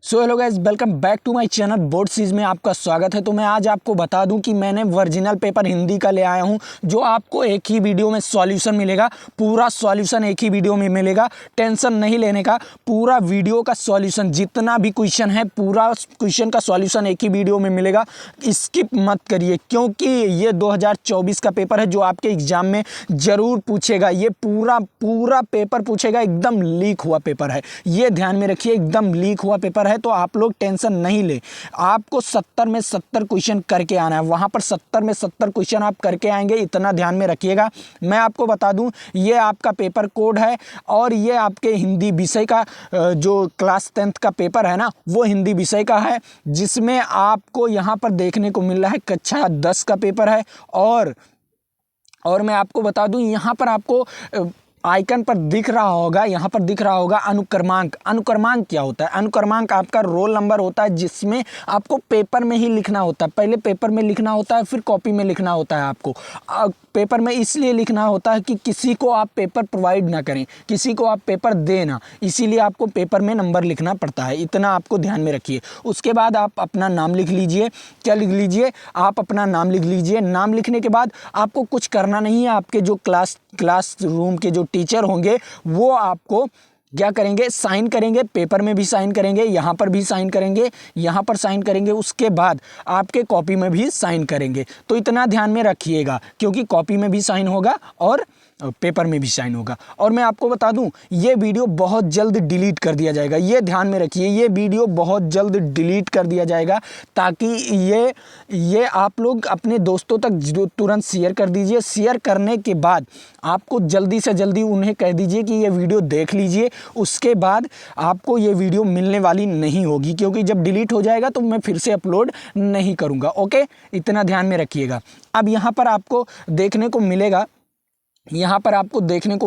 So hello guys, welcome back to my channel board series में आपका स्वागत है। तो मैं आज आपको बता दूं कि मैंने ओरिजिनल पेपर हिंदी का ले आया हूं, जो आपको एक ही वीडियो में सॉल्यूशन मिलेगा। पूरा सॉल्यूशन एक ही वीडियो में मिलेगा, टेंशन नहीं लेने का। पूरा वीडियो का सॉल्यूशन, जितना भी क्वेश्चन है पूरा क्वेश्चन का सॉल्यूशन एक ही वीडियो में मिलेगा। स्किप मत करिए, क्योंकि ये 2024 का पेपर है जो आपके एग्जाम में ज़रूर पूछेगा। ये पूरा पेपर पूछेगा, एकदम लीक हुआ पेपर है, ये ध्यान में रखिए। एकदम लीक हुआ पेपर है, तो आप लोग टेंशन नहीं ले। आपको 70 में 70 क्वेश्चन करके आना है, वहाँ पर 70 में 70 क्वेश्चन आप करके आएंगे, इतना ध्यान में रखिएगा। मैं आपको बता दूं, ये आपका पेपर कोड है और ये आपके हिंदी विषय का जो क्लास 10th का पेपर है ना, वो हिंदी विषय का है, जिसमें आपको यहाँ पर देखने को मिल रहा है कक्षा 10 का पेपर है। और मैं आपको बता दूं, यहाँ पर आपको आइकन पर दिख रहा होगा, यहाँ पर दिख रहा होगा अनुक्रमांक। अनुक्रमांक क्या होता है? अनुक्रमांक आपका रोल नंबर होता है, जिसमें आपको पेपर में ही लिखना होता है। पहले पेपर में लिखना होता है, फिर कॉपी में लिखना होता है। आपको पेपर में इसलिए लिखना होता है कि किसी को आप पेपर प्रोवाइड ना करें, किसी को आप पेपर देना, इसीलिए आपको पेपर में नंबर लिखना पड़ता है। इतना आपको ध्यान में रखिए। उसके बाद आप अपना नाम लिख लीजिए। क्या लिख लीजिए? आप अपना नाम लिख लीजिए। नाम लिखने के बाद आपको कुछ करना नहीं है। आपके जो क्लास रूम के जो टीचर होंगे, वो आपको क्या करेंगे? साइन करेंगे। पेपर में भी साइन करेंगे, यहाँ पर भी साइन करेंगे, यहाँ पर साइन करेंगे। उसके बाद आपके कॉपी में भी साइन करेंगे। तो इतना ध्यान में रखिएगा, क्योंकि कॉपी में भी साइन होगा और पेपर में भी साइन होगा। और मैं आपको बता दूं, ये वीडियो बहुत जल्द डिलीट कर दिया जाएगा, ये ध्यान में रखिए। ये वीडियो बहुत जल्द डिलीट कर दिया जाएगा, ताकि ये आप लोग अपने दोस्तों तक तुरंत शेयर कर दीजिए। शेयर करने के बाद आपको जल्दी से जल्दी उन्हें कह दीजिए कि ये वीडियो देख लीजिए। उसके बाद आपको ये वीडियो मिलने वाली नहीं होगी, क्योंकि जब डिलीट हो जाएगा तो मैं फिर से अपलोड नहीं करूँगा। ओके, इतना ध्यान में रखिएगा। अब यहाँ पर आपको देखने को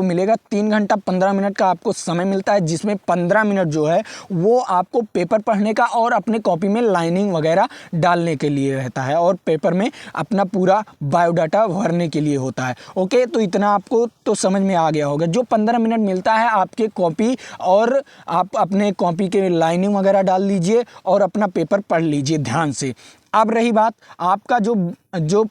मिलेगा, 3 घंटा 15 मिनट का आपको समय मिलता है, जिसमें 15 मिनट जो है वो आपको पेपर पढ़ने का और अपने कॉपी में लाइनिंग वगैरह डालने के लिए रहता है, और पेपर में अपना पूरा बायोडाटा भरने के लिए होता है। ओके, तो इतना आपको तो समझ में आ गया होगा। जो 15 मिनट मिलता है आपके कॉपी, और आप अपने कॉपी के लाइनिंग वगैरह डाल लीजिए और अपना पेपर पढ़ लीजिए ध्यान से। अब रही बात आपका जो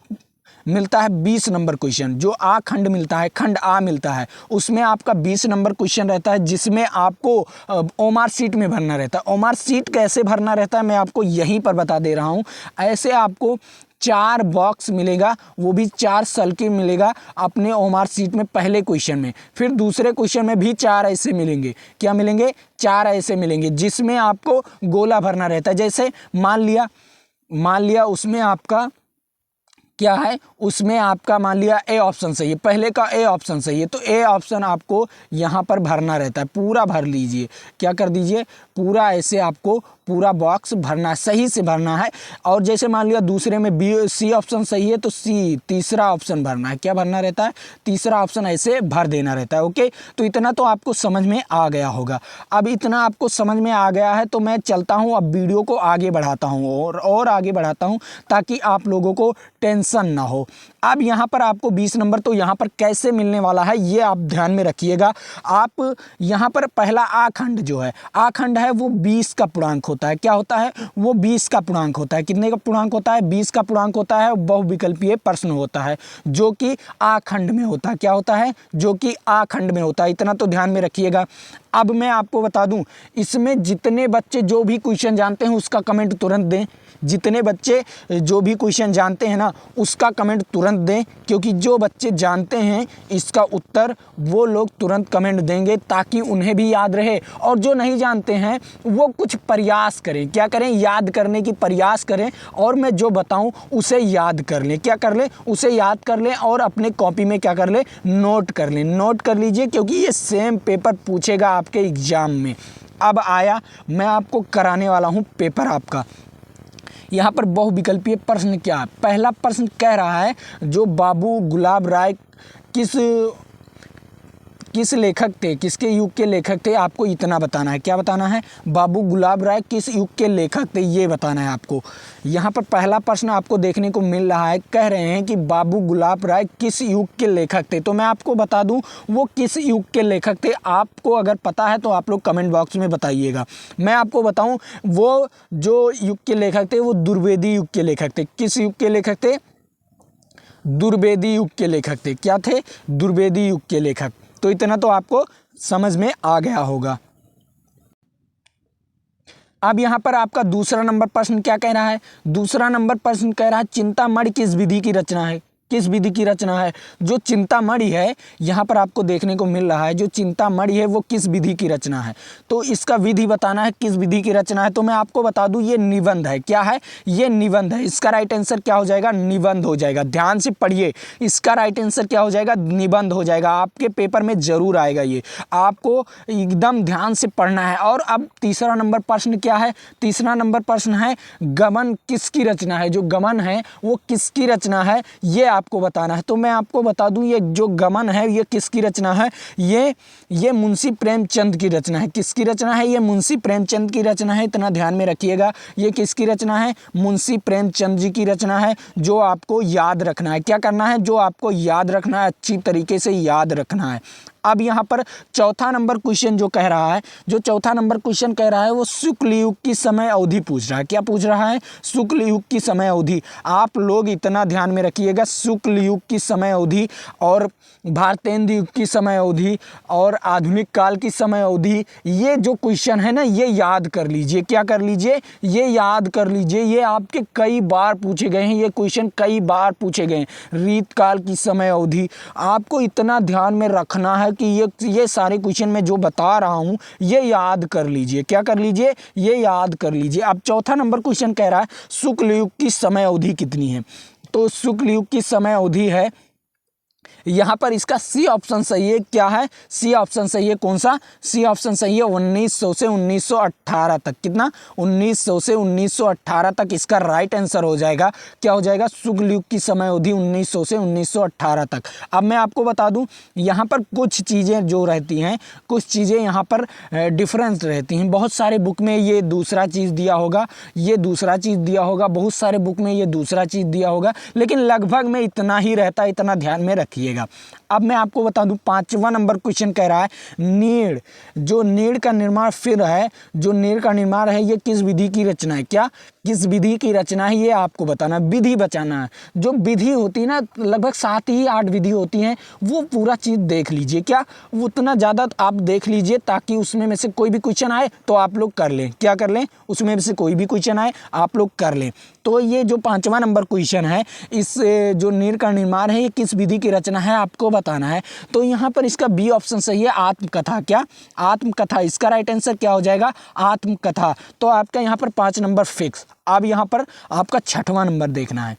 मिलता है 20 नंबर क्वेश्चन, जो आ खंड मिलता है, खंड आ मिलता है, उसमें आपका 20 नंबर क्वेश्चन रहता है, जिसमें आपको ओमार सीट में भरना रहता है। ओमार सीट कैसे भरना रहता है मैं आपको यहीं पर बता दे रहा हूँ। ऐसे आपको 4 बॉक्स मिलेगा, वो भी 4 सर्किल मिलेगा अपने ओमार सीट में, पहले क्वेश्चन में। फिर दूसरे क्वेश्चन में भी 4 ऐसे मिलेंगे। क्या मिलेंगे? 4 ऐसे मिलेंगे, जिसमें आपको गोला भरना रहता है। जैसे मान लिया उसमें आपका क्या है, उसमें आपका मान लिया ए ऑप्शन सही है, पहले का ए ऑप्शन सही है, तो ए ऑप्शन आपको यहाँ पर भरना रहता है। पूरा भर लीजिए। क्या कर दीजिए? पूरा ऐसे आपको पूरा बॉक्स भरना है, सही से भरना है। और जैसे मान लिया दूसरे में बी सी ऑप्शन सही है, तो सी तीसरा ऑप्शन भरना है। क्या भरना रहता है? तीसरा ऑप्शन ऐसे भर देना रहता है। ओके, तो इतना तो आपको समझ में आ गया होगा। अब इतना आपको समझ में आ गया है, तो मैं चलता हूँ, अब वीडियो को आगे बढ़ाता हूँ और आगे बढ़ाता हूँ, ताकि आप लोगों को टेंशन ना हो। अब यहाँ पर आपको 20 नंबर तो यहाँ पर कैसे मिलने वाला है, ये आप ध्यान में रखिएगा। आप यहाँ पर पहला आखंड जो है, आखंड है, वो 20 का पूर्णांक होता है। क्या होता है? वो 20 का पूर्णांक होता है। कितने का पूर्णांक होता है? 20 का पूर्णांक होता है। बहुविकल्पीय प्रश्न होता है, जो कि आखंड में होता है। क्या होता है? जो कि आखंड में होता है। इतना तो ध्यान में रखिएगा। अब मैं आपको बता दूं, इसमें जितने बच्चे जो भी क्वेश्चन जानते हैं उसका कमेंट तुरंत दें। जितने बच्चे जो भी क्वेश्चन जानते हैं ना, उसका कमेंट तुरंत दें, क्योंकि जो बच्चे जानते हैं इसका उत्तर, वो लोग तुरंत कमेंट देंगे, ताकि उन्हें भी याद रहे। और जो नहीं जानते हैं वो कुछ प्रयास करें। क्या करें? याद करने की प्रयास करें, और मैं जो बताऊं उसे याद कर लें। क्या कर लें? उसे याद कर लें, और अपने कॉपी में क्या कर लें? नोट कर लें। नोट कर लीजिए, क्योंकि ये सेम पेपर पूछेगा आपके एग्जाम में। अब आया, मैं आपको कराने वाला हूं पेपर आपका। यहाँ पर बहुविकल्पीय प्रश्न क्या है? पहला प्रश्न कह रहा है, जो बाबू गुलाब राय किस लेखक थे, किसके युग के लेखक थे, आपको इतना बताना है। क्या बताना है? बाबू गुलाब राय किस युग के लेखक थे, ये बताना है आपको। यहाँ पर पहला प्रश्न आपको देखने को मिल रहा है, कह रहे हैं कि बाबू गुलाब राय किस युग के लेखक थे। तो मैं आपको बता दूं वो किस युग के लेखक थे। आपको अगर पता है तो आप लोग कमेंट बॉक्स में बताइएगा। मैं आपको बताऊं वो जो युग के लेखक थे वो दुर्वेदी युग के लेखक थे। किस युग के लेखक थे? दुर्वेदी युग के लेखक थे। क्या थे? दुर्वेदी युग के लेखक। तो इतना तो आपको समझ में आ गया होगा। अब यहाँ पर आपका दूसरा नंबर प्रश्न क्या कह रहा है? दूसरा नंबर प्रश्न कह रहा है चिंतामणि किस विधि की रचना है? किस विधि की रचना है? जो चिंतामणि है यहाँ पर आपको देखने को मिल रहा है, जो चिंतामणि है वो किस विधि की रचना है। तो इसका विधि बताना है, किस विधि की रचना है। तो मैं आपको बता दूं ये निबंध है। क्या है? ये निबंध है। इसका राइट आंसर क्या हो जाएगा? निबंध हो जाएगा। ध्यान से पढ़िए, इसका राइट आंसर क्या हो जाएगा? निबंध हो जाएगा। आपके पेपर में जरूर आएगा, ये आपको एकदम ध्यान से पढ़ना है। और अब तीसरा नंबर प्रश्न क्या है? तीसरा नंबर प्रश्न है गमन किसकी रचना है। जो गमन है वो किसकी रचना है, ये आपको बताना है। तो मैं आपको बता दूं ये जो गमन है ये किसकी रचना है? ये मुंशी प्रेमचंद की रचना है। किसकी रचना है? ये मुंशी प्रेमचंद की रचना है। इतना ध्यान में रखिएगा। ये किसकी रचना है? मुंशी प्रेमचंद जी की रचना है, जो आपको याद रखना है। क्या करना है? जो आपको याद रखना है, अच्छी तरीके से याद रखना है। अब यहाँ पर चौथा नंबर क्वेश्चन जो कह रहा है, जो चौथा नंबर क्वेश्चन कह रहा है वो शुक्ल युग की समय अवधि पूछ रहा है। क्या पूछ रहा है? शुक्ल युग की समय अवधि। आप लोग इतना ध्यान में रखिएगा, शुक्ल युग की समय अवधि और भारतेंदु युग की समय अवधि और आधुनिक काल की समय अवधि, ये जो क्वेश्चन है ना ये याद कर लीजिए। क्या कर लीजिए? ये याद कर लीजिए। ये आपके कई बार पूछे गए हैं, ये क्वेश्चन कई बार पूछे गए हैं। रीत काल की समय अवधि, आपको इतना ध्यान में रखना है कि ये सारे क्वेश्चन मैं जो बता रहा हूँ ये याद कर लीजिए। क्या कर लीजिए? ये याद कर लीजिए। अब चौथा नंबर क्वेश्चन कह रहा है शुक्ल युग की समय अवधि कितनी है। तो शुक्ल युग की समय अवधि है, यहाँ पर इसका सी ऑप्शन सही है। क्या है? सी ऑप्शन सही है। कौन सा? सी ऑप्शन सही है 1900 से 1918 तक। कितना? 1900 से 1918 तक इसका राइट आंसर हो जाएगा। क्या हो जाएगा? शुक्ल युग की समय अवधि 1900 से 1918 तक। अब मैं आपको बता दूं यहाँ पर कुछ चीज़ें जो रहती हैं, कुछ चीज़ें यहाँ पर डिफरेंस रहती हैं। बहुत सारे बुक में ये दूसरा चीज़ दिया होगा, ये दूसरा चीज़ दिया होगा, बहुत सारे बुक में ये दूसरा चीज़ दिया होगा, लेकिन लगभग में इतना ही रहता है। इतना ध्यान में रखिएगा। अब मैं आपको बता दूं पांचवा नंबर क्वेश्चन कह रहा है नीड़, जो नीड़ का निर्माण फिर है, जो नीड़ का निर्माण है ये किस विधि की रचना है। क्या? किस विधि की रचना है, ये आपको बताना। विधि बचाना है। जो विधि होती है ना, लगभग 7 ही 8 विधि होती हैं, वो पूरा चीज़ देख लीजिए। क्या? उतना ज़्यादा आप देख लीजिए ताकि उसमें में से कोई भी क्वेश्चन आए तो आप लोग कर लें। क्या कर लें? उसमें में से कोई भी क्वेश्चन आए आप लोग कर लें। तो ये जो पांचवा नंबर क्वेश्चन है, इस जो नीड़ का निर्माण है ये किस विधि की रचना है आपको बताना है। तो यहाँ पर इसका बी ऑप्शन सही है, आत्मकथा। क्या? आत्मकथा। इसका राइट आंसर क्या हो जाएगा? आत्मकथा। तो आपका यहाँ पर 5 नंबर फिक्स। अब यहाँ पर आपका छठवां नंबर देखना है।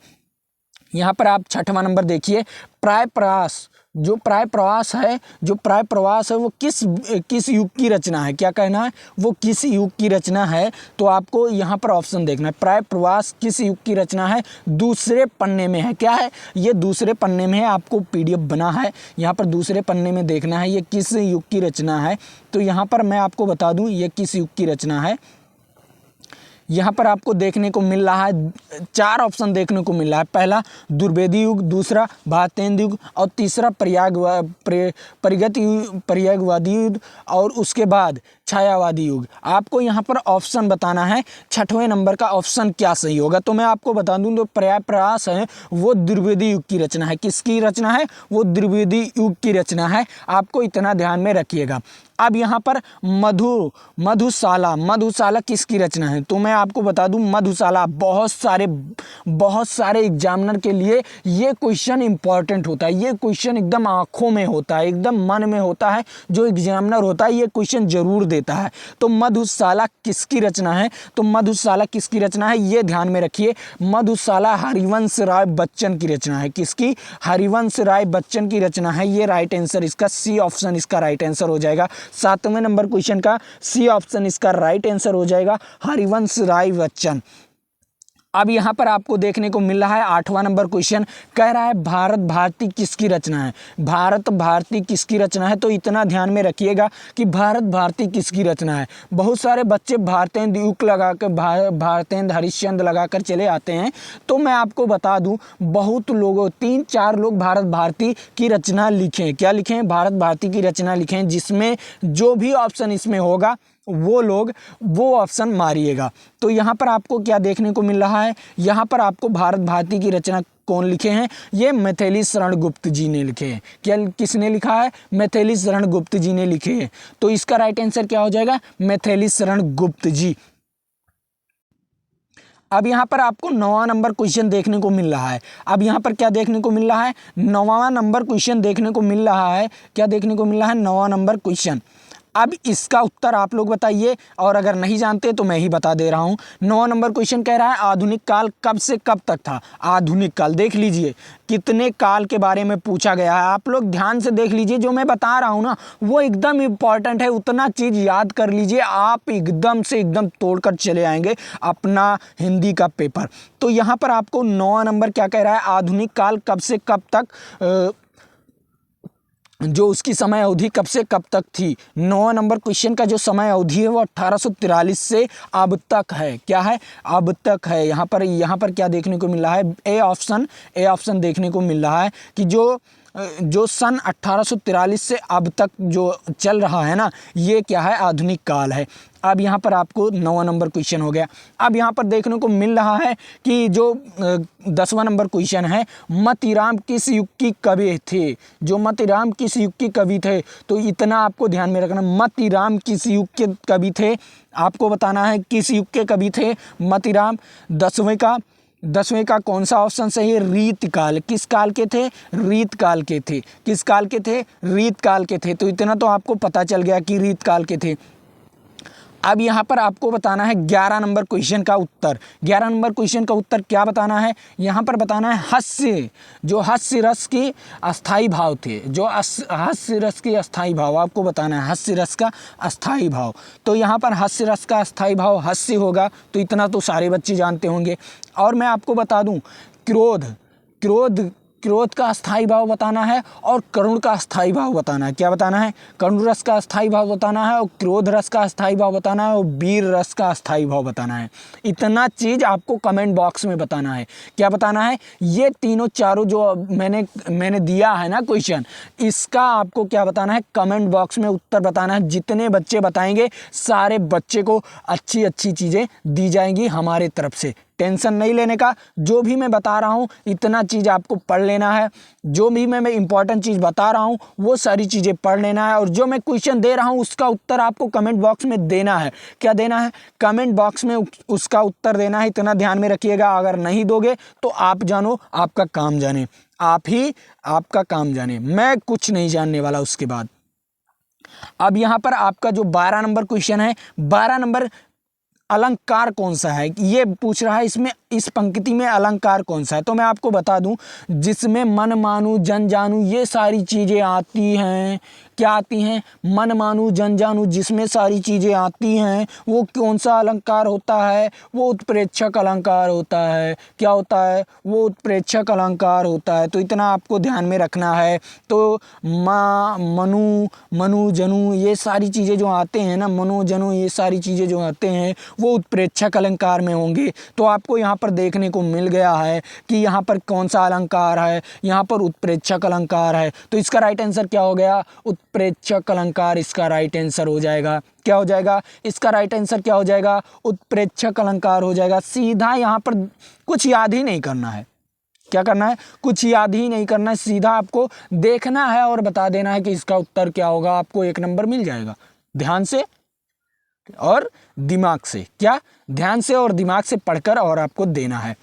यहाँ पर आप छठवां नंबर देखिए, प्राय प्रवास। जो प्राय प्रवास है, जो प्राय प्रवास है वो किस युग की रचना है। क्या कहना है? वो किस युग की रचना है। तो आपको यहाँ पर ऑप्शन देखना है, प्राय प्रवास किस युग की रचना है। दूसरे पन्ने में है। क्या है? ये दूसरे पन्ने में है। आपको PDF बना है, यहाँ पर दूसरे पन्ने में देखना है ये किस युग की रचना है। तो यहाँ पर मैं आपको बता दूँ ये किस युग की रचना है। यहाँ पर आपको देखने को मिल रहा है 4 ऑप्शन देखने को मिल रहा है। पहला दुर्वेदी युग, दूसरा भारतेंदु युग और तीसरा पर्यायवादी युग और उसके बाद छायावादी युग। आपको यहाँ पर ऑप्शन बताना है, छठवें नंबर का ऑप्शन क्या सही होगा। तो मैं आपको बता दूं जो पर्याय प्रयास है वो द्विवेदी युग की रचना है। किसकी रचना है? वो द्विवेदी युग की रचना है। आपको इतना ध्यान में रखिएगा। अब यहाँ पर मधुशाला किसकी रचना है। तो मैं आपको बता दूं मधुशाला, बहुत सारे एग्जामिनर के लिए ये क्वेश्चन इंपॉर्टेंट होता है। ये क्वेश्चन एकदम आंखों में होता है, एकदम मन में होता है। जो एग्जामिनर होता है ये क्वेश्चन जरूर देता है। तो मधुशाला किसकी रचना है? तो मधुशाला किसकी रचना है ये ध्यान में रखिए। मधुशाला हरिवंश राय बच्चन की रचना है। किसकी? हरिवंश राय बच्चन की रचना है। ये राइट आंसर, इसका सी ऑप्शन इसका राइट आंसर हो जाएगा। 7वें नंबर क्वेश्चन का सी ऑप्शन इसका राइट आंसर हो जाएगा, हरिवंश राय बच्चन। अब यहाँ पर आपको देखने को मिल रहा है 8वां नंबर क्वेश्चन, कह रहा है भारत भारती किसकी रचना है। भारत भारती किसकी रचना है, तो इतना ध्यान में रखिएगा कि भारत भारती किसकी रचना है। बहुत सारे बच्चे भारतेंदु युग लगाकर भारतेंदु हरिश्चंद्र लगाकर चले आते हैं, तो मैं आपको बता दूं बहुत लोगों 3-4 लोग भारत भारती की रचना लिखे हैं। क्या लिखे हैं? भारत भारती की रचना लिखे हैं, जिसमें जो भी ऑप्शन इसमें होगा वो लोग वो ऑप्शन मारिएगा। तो यहाँ पर आपको क्या देखने को मिल रहा है, यहाँ पर आपको भारत भारती की रचना कौन लिखे हैं, ये मैथिली शरण गुप्त जी ने लिखे हैं। क्या किसने लिखा है? मैथिली शरण गुप्त जी ने लिखे हैं। तो इसका राइट आंसर क्या हो जाएगा? मैथिली शरण गुप्त जी। अब यहाँ पर आपको 9वां नंबर क्वेश्चन देखने को मिल रहा है। अब यहाँ पर क्या देखने को मिल रहा है? 9वां नंबर क्वेश्चन देखने को मिल रहा है। क्या देखने को मिल रहा है? 9वां नंबर क्वेश्चन। अब इसका उत्तर आप लोग बताइए, और अगर नहीं जानते तो मैं ही बता दे रहा हूँ। 9वां नंबर क्वेश्चन कह रहा है आधुनिक काल कब से कब तक था। आधुनिक काल देख लीजिए कितने काल के बारे में पूछा गया है। आप लोग ध्यान से देख लीजिए, जो मैं बता रहा हूँ ना वो एकदम इम्पॉर्टेंट है। उतना चीज़ याद कर लीजिए, आप एकदम से एकदम तोड़कर चले आएंगे अपना हिंदी का पेपर। तो यहाँ पर आपको 9वां नंबर क्या कह रहा है, आधुनिक काल कब से कब तक, जो उसकी समय अवधि कब से कब तक थी। 9वां नंबर क्वेश्चन का जो समय अवधि है वो 1843 से अब तक है। क्या है? अब तक है। यहाँ पर क्या देखने को मिल रहा है? ए ऑप्शन देखने को मिल रहा है कि जो सन 1843 से अब तक जो चल रहा है ना, ये क्या है? आधुनिक काल है। अब यहाँ पर आपको 9वां नंबर क्वेश्चन हो गया। अब यहाँ पर देखने को मिल रहा है कि जो 10वां नंबर क्वेश्चन है, मतीराम किस युग की कवि थे। जो मतीराम किस युग के कवि थे, तो इतना आपको ध्यान में रखना, मतीराम किस युग के कवि थे, आपको बताना है किस युग के कवि थे मतीराम। 10वें का कौन सा ऑप्शन सही है? रीतकाल। किस काल के थे? रीतकाल के थे। किस काल के थे? रीतकाल के थे। तो इतना तो आपको पता चल गया कि रीतकाल के थे। अब यहाँ पर आपको बताना है 11 नंबर क्वेश्चन का उत्तर। 11 नंबर क्वेश्चन का उत्तर क्या बताना है? यहाँ पर बताना है हास्य, जो हास्य रस की अस्थाई भाव थे, जो हास्य रस की अस्थाई भाव आपको बताना है, हास्य रस का अस्थाई भाव। तो यहाँ पर हास्य रस का अस्थाई भाव हास्य होगा, तो इतना तो सारे बच्चे जानते होंगे। और मैं आपको बता दूँ क्रोध का अस्थाई भाव बताना है और करुण का अस्थाई भाव बताना है। क्या बताना है? करुण रस का अस्थाई भाव बताना है और क्रोध रस का अस्थाई भाव बताना है और वीर रस का अस्थाई भाव बताना है। इतना चीज़ आपको कमेंट बॉक्स में बताना है। क्या बताना है? ये तीनों चारों जो मैंने दिया है ना क्वेश्चन, इसका आपको क्या बताना है? कमेंट बॉक्स में उत्तर बताना है। जितने बच्चे बताएंगे सारे बच्चे को अच्छी अच्छी चीज़ें दी जाएंगी हमारे तरफ से। टेंशन नहीं लेने का, जो भी मैं बता रहा हूँ इतना चीज़ आपको पढ़ लेना है। जो भी मैं इंपॉर्टेंट चीज़ बता रहा हूँ वो सारी चीज़ें पढ़ लेना है, और जो मैं क्वेश्चन दे रहा हूँ उसका उत्तर आपको कमेंट बॉक्स में देना है। क्या देना है? कमेंट बॉक्स में उसका उत्तर देना है। इतना ध्यान में रखिएगा, अगर नहीं दोगे तो आप जानो आपका काम जाने, आप ही आपका काम जाने, मैं कुछ नहीं जानने वाला उसके बाद। अब यहाँ पर आपका जो 12 नंबर क्वेश्चन है, 12 नंबर अलंकार कौन सा है ये पूछ रहा है। इसमें इस पंक्ति में अलंकार कौन सा है, तो मैं आपको बता दूं, जिसमें मन मानू जन जानू ये सारी चीज़ें आती हैं। क्या आती हैं? मन मानू जन जानू, जिसमें सारी चीज़ें आती हैं वो कौन सा अलंकार होता है? वो उत्प्रेक्षक अलंकार होता है। क्या होता है? वो उत्प्रेक्षक अलंकार होता है। तो इतना आपको ध्यान में रखना है। तो माँ मनु जनु ये सारी चीज़ें जो आते हैं ना, मनो जनु ये सारी चीज़ें जो आते हैं वो उत्प्रेक्षक अलंकार में होंगे। तो आपको यहाँ पर देखने को मिल गया है कि यहाँ पर कौन सा अलंकार है, यहाँ पर उत्प्रेक्षक अलंकार है। तो इसका राइट आंसर क्या हो गया? उत्प्रेक्षक अलंकार इसका राइट आंसर हो जाएगा। क्या हो जाएगा? इसका राइट आंसर क्या हो जाएगा? उत्प्रेक्षक अलंकार हो जाएगा। सीधा यहाँ पर कुछ याद ही नहीं करना है। क्या करना है? कुछ याद ही नहीं करना है, सीधा आपको देखना है और बता देना है कि इसका उत्तर क्या होगा। आपको 1 नंबर मिल जाएगा। ध्यान से और दिमाग से, क्या ध्यान से और दिमाग से पढ़कर और आपको देना है।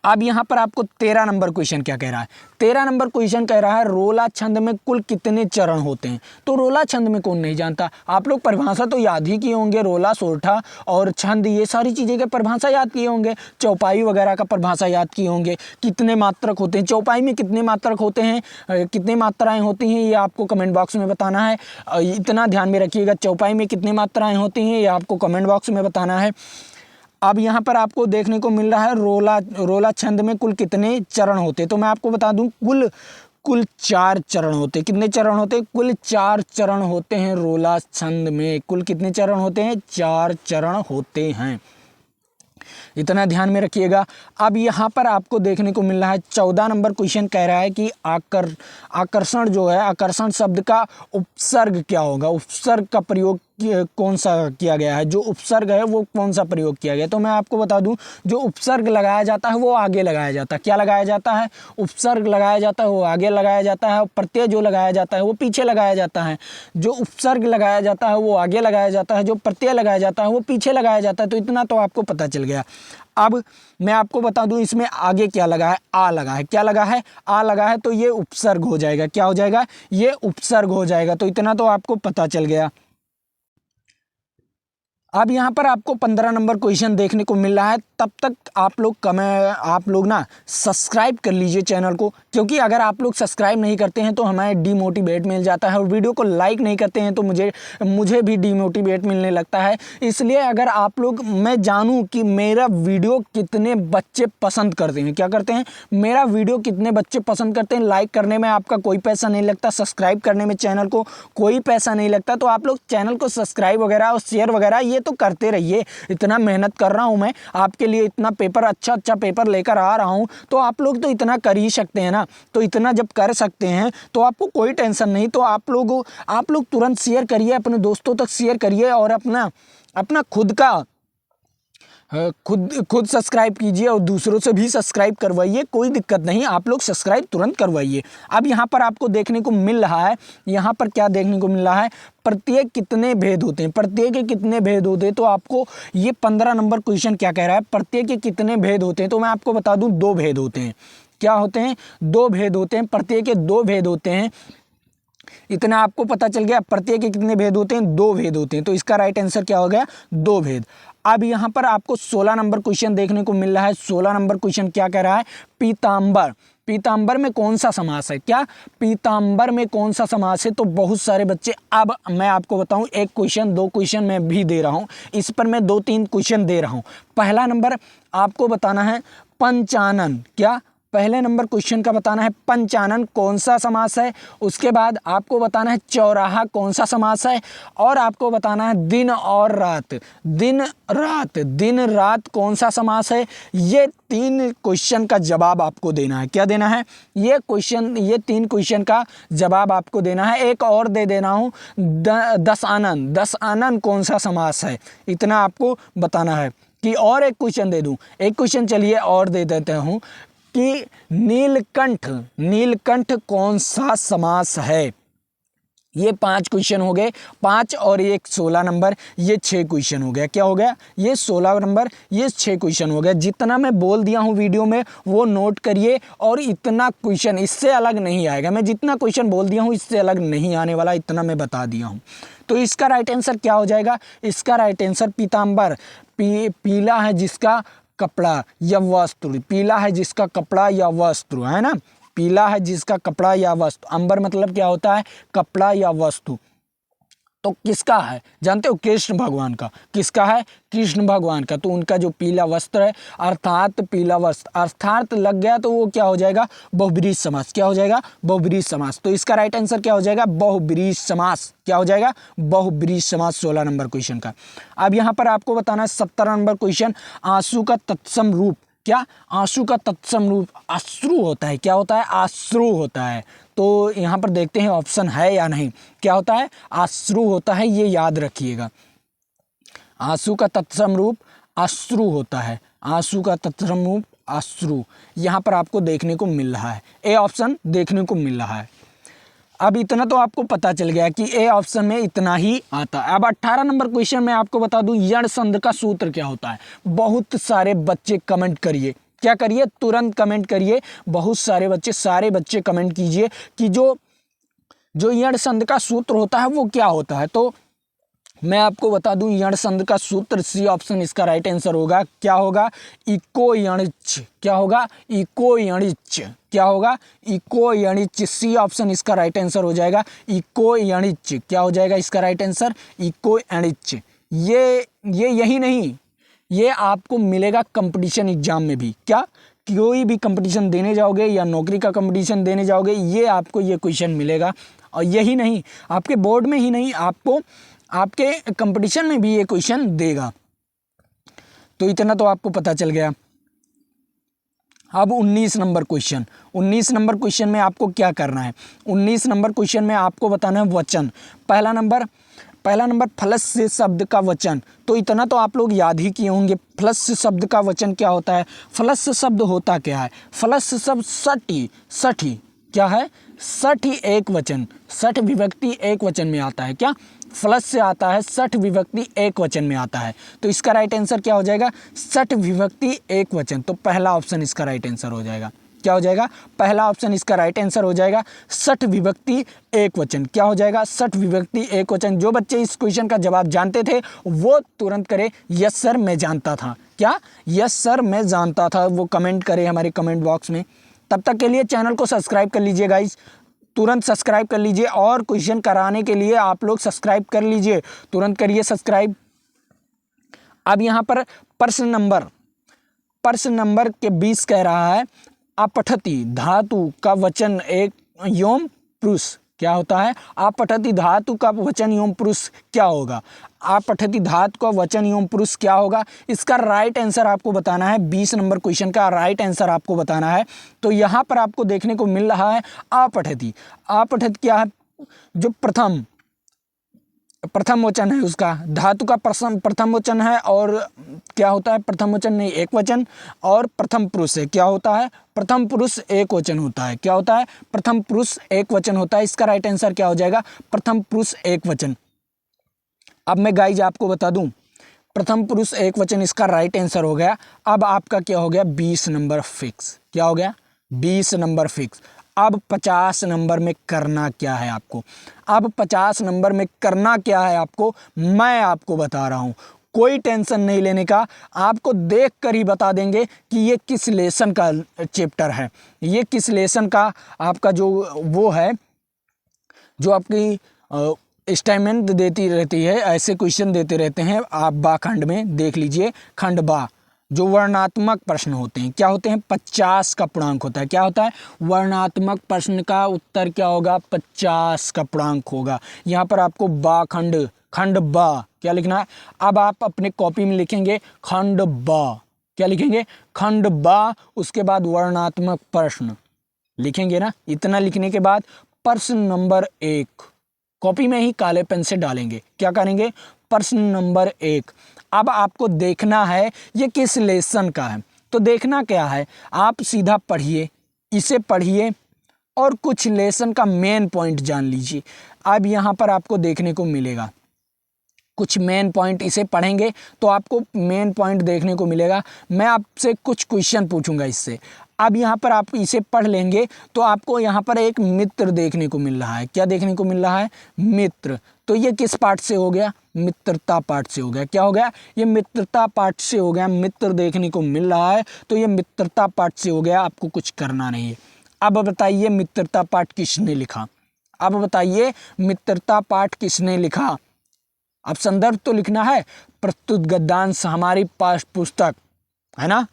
अब यहाँ पर आपको 13 नंबर क्वेश्चन क्या कह रहा है? 13 नंबर क्वेश्चन कह रहा है रोला छंद में कुल कितने चरण होते हैं। तो रोला छंद में कौन नहीं जानता? आप लोग परिभाषा तो याद ही किए होंगे, रोला सोरठा और छंद ये सारी चीज़ें के परिभाषा याद किए होंगे, चौपाई वगैरह का परिभाषा याद किए होंगे। कितने मात्रक होते हैं चौपाई में, कितने मात्रक होते हैं, कितने मात्राएँ होती हैं, ये आपको कमेंट बॉक्स में बताना है। इतना ध्यान में रखिएगा, चौपाई में कितनी मात्राएँ होती हैं ये आपको कमेंट बॉक्स में बताना है। अब यहाँ पर आपको देखने को मिल रहा है रोला छंद में कुल कितने चरण होते। तो मैं आपको बता दूं कुल 4 चरण होते। कितने चरण होते? कुल 4 चरण होते हैं रोला छंद में। कुल कितने चरण होते हैं? 4 चरण होते हैं। इतना ध्यान में रखिएगा। अब यहाँ पर आपको देखने को मिल रहा है 14 नंबर क्वेश्चन कह रहा है कि आकर्षण जो है, आकर्षण शब्द का उपसर्ग क्या होगा? उपसर्ग का प्रयोग कौन सा किया गया है? जो उपसर्ग है वो कौन सा प्रयोग किया गया? तो मैं आपको बता दूं, जो उपसर्ग लगाया जाता है वो आगे लगाया जाता है। क्या लगाया जाता है? उपसर्ग लगाया जाता है वो आगे लगाया जाता है, और प्रत्यय जो लगाया जाता है वो पीछे लगाया जाता है। जो उपसर्ग लगाया जाता है वो आगे लगाया जाता है, जो प्रत्यय लगाया जाता है वो पीछे लगाया जाता है। तो इतना तो आपको पता चल गया। अब मैं आपको बता दूं, इसमें आगे क्या लगा है? आ लगा है। क्या लगा है? आ लगा है। तो ये उपसर्ग हो जाएगा। क्या हो जाएगा? ये उपसर्ग हो जाएगा। तो इतना तो आपको पता चल गया। अब यहाँ पर आपको 15 नंबर क्वेश्चन देखने को मिल रहा है। तब तक आप लोग ना सब्सक्राइब कर लीजिए चैनल को, क्योंकि अगर आप लोग सब्सक्राइब नहीं करते हैं तो हमें डीमोटिवेट मिल जाता है, और वीडियो को लाइक नहीं करते हैं तो मुझे भी डीमोटिवेट मिलने लगता है। इसलिए अगर आप लोग, मैं जानूँ कि मेरा वीडियो कितने बच्चे पसंद करते हैं, क्या करते हैं, मेरा वीडियो कितने बच्चे पसंद करते हैं। लाइक करने में आपका कोई पैसा नहीं लगता, सब्सक्राइब करने में चैनल को कोई पैसा नहीं लगता। तो आप लोग चैनल को सब्सक्राइब वगैरह और शेयर वगैरह ये तो करते रहिए। इतना मेहनत कर रहा हूँ मैं आपके लिए, इतना पेपर अच्छा पेपर लेकर आ रहा हूँ, तो आप लोग तो इतना कर ही सकते हैं ना। तो इतना जब कर सकते हैं तो आपको कोई टेंशन नहीं। तो आप लोग तुरंत शेयर करिए, अपने दोस्तों तक शेयर करिए, और अपना खुद सब्सक्राइब कीजिए और दूसरों से भी सब्सक्राइब करवाइए। कोई दिक्कत नहीं, आप लोग सब्सक्राइब तुरंत करवाइए। अब यहाँ पर आपको देखने को मिल रहा है, यहाँ पर क्या देखने को मिल रहा है, प्रत्येक कितने भेद होते हैं। प्रत्येक के कितने भेद होते हैं? तो आपको ये 15 नंबर क्वेश्चन क्या कह रहा है, प्रत्येक के कितने भेद होते हैं। तो मैं आपको बता दूं 2 भेद होते हैं। क्या होते हैं? 2 भेद होते हैं। प्रत्येक के 2 भेद होते हैं। इतना आपको पता चल गया। प्रत्येक के कितने भेद होते हैं? 2 भेद होते हैं। तो इसका राइट आंसर क्या हो गया? 2 भेद। अब यहाँ पर आपको 16 नंबर क्वेश्चन देखने को मिल रहा है। 16 नंबर क्वेश्चन क्या कह रहा है? पीताम्बर। पीताम्बर में कौन सा समास है? क्या पीताम्बर में कौन सा समास है? तो बहुत सारे बच्चे, अब मैं आपको बताऊं, 1 क्वेश्चन 2 क्वेश्चन मैं भी दे रहा हूं, इस पर मैं 2-3 क्वेश्चन दे रहा हूं। पहला नंबर आपको बताना है पंचानन। क्या? पहले नंबर क्वेश्चन का बताना है पंचानन कौन सा समास है। उसके बाद आपको बताना है चौराहा कौन सा समास है, और आपको बताना है दिन और रात। दिन रात कौन सा समास है। ये 3 क्वेश्चन का जवाब आपको देना है। क्या देना है? ये 3 क्वेश्चन का जवाब आपको देना है। एक और दे देना हूँ, दशानन कौन सा समास है, इतना आपको बताना है। कि और एक क्वेश्चन दे दूं, एक क्वेश्चन चलिए और दे देते हूँ कि नीलकंठ कौन सा समास है। ये 5 क्वेश्चन हो गए। 5 और 1 16 नंबर, ये 6 क्वेश्चन हो गया। क्या हो गया? ये 16 नंबर, ये 6 क्वेश्चन हो गया। जितना मैं बोल दिया हूँ वीडियो में वो नोट करिए, और इतना क्वेश्चन इससे अलग नहीं आएगा। मैं जितना क्वेश्चन बोल दिया हूँ इससे अलग नहीं आने वाला, इतना मैं बता दिया हूँ। तो इसका राइट आंसर क्या हो जाएगा? इसका राइट आंसर पीताम्बर, पीला है जिसका कपड़ा या वस्त्र, पीला है जिसका कपड़ा या वस्त्र, है ना। पीला है जिसका कपड़ा या वस्तु। अंबर मतलब क्या होता है? कपड़ा या वस्तु। तो किसका है? जानते हो? कृष्ण भगवान का। किसका है? कृष्ण भगवान का। तो उनका जो पीला वस्त्र है, अर्थात पीला वस्त्र, अर्थात लग गया तो वो क्या हो जाएगा? बहुब्रीहि समास। क्या हो जाएगा? बहुब्रीहि समास। तो इसका राइट आंसर क्या हो जाएगा? बहुब्रीहि समास। क्या हो जाएगा? बहुब्रीहि समास 16 नंबर क्वेश्चन का। अब यहाँ पर आपको बताना है 17 नंबर क्वेश्चन, आंसू का तत्सम रूप। क्या? आंसू का तत्सम रूप अश्रु होता है। क्या होता है? अश्रु होता है। तो यहाँ पर देखते हैं ऑप्शन है या नहीं। क्या होता है? अश्रु होता है, ये याद रखिएगा। आंसू का तत्सम रूप अश्रु होता है। आंसू का तत्सम रूप अश्रु यहाँ पर आपको देखने को मिल रहा है। ए ऑप्शन देखने को मिल रहा है। अब इतना तो आपको पता चल गया कि ए ऑप्शन में इतना ही आता है। अब 18 नंबर क्वेश्चन में आपको बता दूं, यण संधि का सूत्र क्या होता है। बहुत सारे बच्चे कमेंट करिए। क्या करिए? तुरंत कमेंट करिए। बहुत सारे बच्चे कमेंट कीजिए कि जो यण संधि का सूत्र होता है वो क्या होता है। तो मैं आपको बता दूं, यण संधि का सूत्र सी ऑप्शन इसका राइट आंसर होगा। क्या होगा? इको यणिच। क्या होगा? इको यणिच। क्या होगा? इको यणिच। सी ऑप्शन इसका राइट आंसर हो जाएगा। इको यणिच। क्या हो जाएगा इसका राइट आंसर? इको यणिच। ये यही नहीं, ये आपको मिलेगा कंपटीशन एग्जाम में भी। क्या, कोई भी कंपटीशन देने जाओगे या नौकरी का कंपटीशन देने जाओगे, ये आपको ये क्वेश्चन मिलेगा। और यही नहीं, आपके बोर्ड में ही नहीं, आपको आपके कंपटीशन में भी ये क्वेश्चन देगा। तो इतना तो आपको पता चल गया। अब 19 नंबर क्वेश्चन, 19 नंबर क्वेश्चन में आपको क्या करना है? 19 नंबर क्वेश्चन में आपको बताना है वचन। पहला नंबर फलस्य शब्द का वचन। तो इतना तो आप लोग याद ही किए होंगे। फलस्य शब्द का वचन क्या होता है? फलस्य शब्द होता क्या है? फलस्य शब्द सठी क्या है? सठी एक वचन, सठ विभक्ति एक वचन में आता है। क्या, फलस्य आता है, सठ विभक्ति एक वचन में आता है। तो इसका राइट आंसर क्या हो जाएगा? सठ विभक्ति एक वचन। तो पहला ऑप्शन इसका राइट आंसर हो जाएगा। क्या हो जाएगा? पहला ऑप्शन इसका राइट आंसर हो जाएगा सठ विभक्ति एक वचन। क्या हो जाएगा? सठ विभक्ति एक वचन। जो बच्चे इस क्वेश्चन का जवाब जानते थे वो तुरंत करे यस सर मैं जानता था। क्या, यस सर मैं जानता था, वो कमेंट करे हमारे कमेंट बॉक्स में। तब तक के लिए चैनल को सब्सक्राइब कर लीजिए गाइस, तुरंत सब्सक्राइब कर लीजिए। और क्वेश्चन कराने के लिए आप लोग सब्सक्राइब कर लीजिए, तुरंत करिए सब्सक्राइब। अब यहाँ पर प्रश्न नंबर के 20 कह रहा है अपठति धातु का वचन एक योम पुरुष क्या होता है? अपठति धातु का वचन एवं पुरुष क्या होगा? अपठति धातु का वचन एवं पुरुष क्या होगा? इसका राइट आंसर आपको बताना है। 20 नंबर क्वेश्चन का राइट आंसर आपको बताना है। तो यहाँ पर आपको देखने को मिल रहा है अपठति। अपठति क्या है? जो प्रथम वचन है उसका, धातु का प्रथम वचन है। और क्या होता है? प्रथम वचन नहीं, एक वचन। और प्रथम पुरुष है, क्या होता है? प्रथम पुरुष एक वचन होता है। क्या होता है? प्रथम पुरुष एक वचन होता है। इसका राइट आंसर क्या हो जाएगा? प्रथम पुरुष एक वचन। अब मैं गाइज आपको बता दूं, प्रथम पुरुष एक वचन इसका राइट आंसर हो गया। अब आपका क्या हो गया? 20 नंबर फिक्स। क्या हो गया? 20 नंबर फिक्स। अब 50 नंबर में करना क्या है आपको? अब 50 नंबर में करना क्या है आपको, मैं आपको बता रहा हूं। कोई टेंशन नहीं लेने का, आपको देख कर ही बता देंगे कि ये किस लेसन का चैप्टर है, ये किस लेसन का आपका जो वो है, जो आपकी स्टेटमेंट देती रहती है, ऐसे क्वेश्चन देते रहते हैं। आप बा खंड में देख लीजिए, खंड बा जो वर्णात्मक प्रश्न होते हैं, क्या होते हैं? 50 का पूर्णांक होता है। क्या होता है? वर्णात्मक प्रश्न का उत्तर क्या होगा? 50 का पूर्णांक होगा। यहाँ पर आपको बा खंड बा क्या लिखना है? अब आप अपने कॉपी में लिखेंगे खंड बा। क्या लिखेंगे? खंड बा। उसके बाद वर्णात्मक प्रश्न लिखेंगे ना। इतना लिखने के बाद प्रश्न नंबर 1 कॉपी में ही काले पेन से डालेंगे। क्या करेंगे? प्रश्न नंबर 1। अब आपको देखना है ये किस लेसन का है। तो देखना क्या है, आप सीधा पढ़िए, इसे पढ़िए और कुछ लेसन का मेन पॉइंट जान लीजिए। अब यहाँ पर आपको देखने को मिलेगा कुछ मेन पॉइंट, इसे पढ़ेंगे तो आपको मेन पॉइंट देखने को मिलेगा। मैं आपसे कुछ क्वेश्चन पूछूंगा इससे। अब यहाँ पर आप इसे पढ़ लेंगे तो आपको यहाँ पर एक मित्र देखने को मिल रहा है। क्या देखने को मिल रहा है? मित्र। तो ये किस पार्ट से हो गया? मित्रता पार्ट से हो गया। क्या हो गया? ये मित्रता पार्ट से हो गया। मित्र देखने को मिल रहा है तो ये मित्रता पार्ट से हो गया। आपको कुछ करना नहीं है। अब बताइए मित्रता पाठ किसने लिखा? अब बताइए मित्रता पाठ किसने लिखा? अब संदर्भ तो लिखना है, प्रस्तुत गद्यांश हमारी पाठ्य पुस्तक है ना,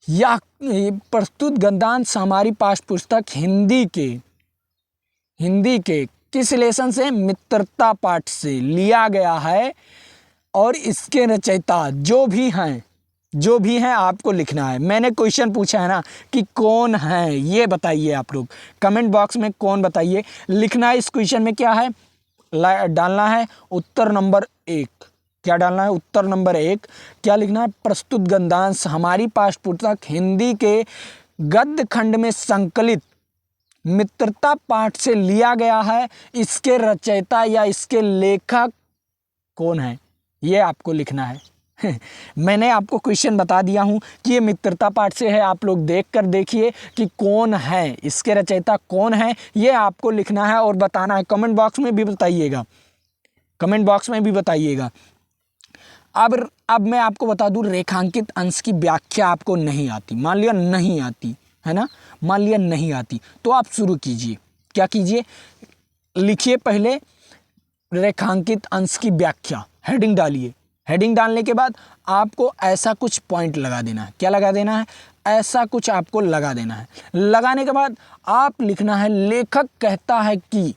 या प्रस्तुत गद्यांश हमारी पाठ्य पुस्तक हिंदी के किस लेसन से? मित्रता पाठ से लिया गया है। और इसके रचयिता जो भी हैं आपको लिखना है। मैंने क्वेश्चन पूछा है ना कि कौन है, ये बताइए आप लोग कमेंट बॉक्स में, कौन बताइए। लिखना है इस क्वेश्चन में क्या है, डालना है उत्तर नंबर 1। क्या डालना है? उत्तर नंबर 1। क्या लिखना है? प्रस्तुत गद्यांश हमारी पाठ्य पुस्तक हिंदी के गद्य खंड में संकलित मित्रता पाठ से लिया गया है। इसके रचयिता या इसके लेखक कौन है, ये आपको लिखना है। मैंने आपको क्वेश्चन बता दिया हूं कि ये मित्रता पाठ से है। आप लोग देख कर देखिए कि कौन है, इसके रचयिता कौन है, ये आपको लिखना है और बताना है। कमेंट बॉक्स में भी बताइएगा, कमेंट बॉक्स में भी बताइएगा। अब मैं आपको बता दूं, रेखांकित अंश की व्याख्या आपको नहीं आती, मान लिया नहीं आती है ना, मान लिया नहीं आती, तो आप शुरू कीजिए। क्या कीजिए? लिखिए पहले रेखांकित अंश की व्याख्या, हेडिंग डालिए, हेडिंग डालने के बाद आपको ऐसा कुछ पॉइंट लगा देना है। क्या लगा देना है? ऐसा कुछ आपको लगा देना है। लगाने के बाद आप लिखना है लेखक कहता है कि,